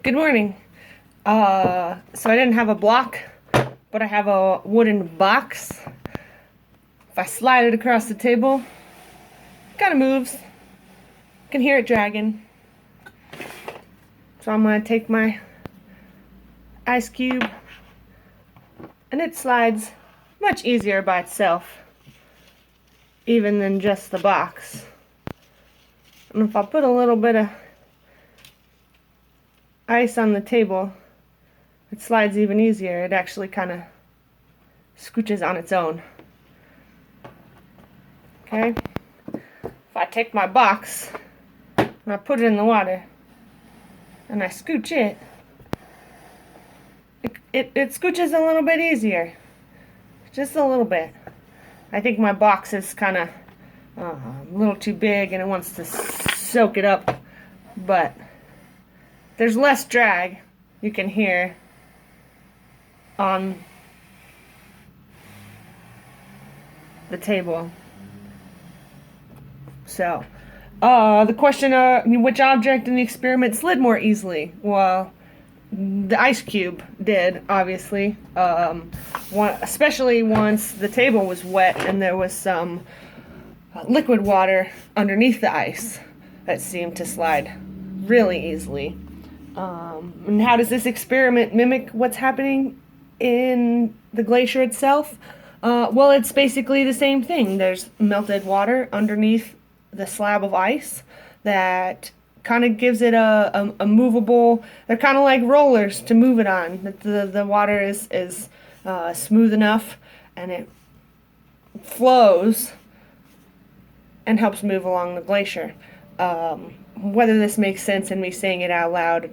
Good morning. So I didn't have a block, but I have a wooden box. If I slide it across the table, it kind of moves. You can hear it dragging. So I'm going to take my ice cube, and it slides much easier by itself, even than just the box. And if I put a little bit of ice on the table, it slides even easier. It actually kind of scooches on its own. Okay? If I take my box and I put it in the water and I scooch it scooches a little bit easier. Just a little bit. I think my box is kind of a little too big and it wants to soak it up, but there's less drag you can hear on the table. So, the question, which object in the experiment slid more easily? Well, the ice cube did, obviously. Especially once the table was wet and there was some liquid water underneath the ice that seemed to slide really easily. And how does this experiment mimic what's happening in the glacier itself? Well, it's basically the same thing. There's melted water underneath the slab of ice that kind of gives it a movable, they're kind of like rollers to move it on. The water is smooth enough and it flows and helps move along the glacier. Whether this makes sense in me saying it out loud,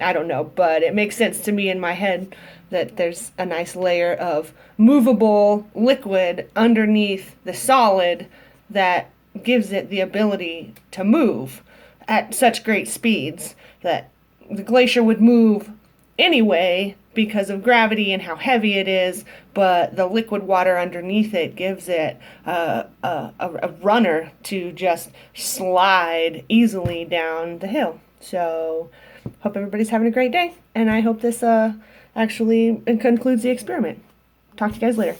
I don't know, but it makes sense to me in my head that there's a nice layer of movable liquid underneath the solid that gives it the ability to move at such great speeds that the glacier would move anyway because of gravity and how heavy it is, but the liquid water underneath it gives it a runner to just slide easily down the hill. So, hope everybody's having a great day, and I hope this actually concludes the experiment. Talk to you guys later.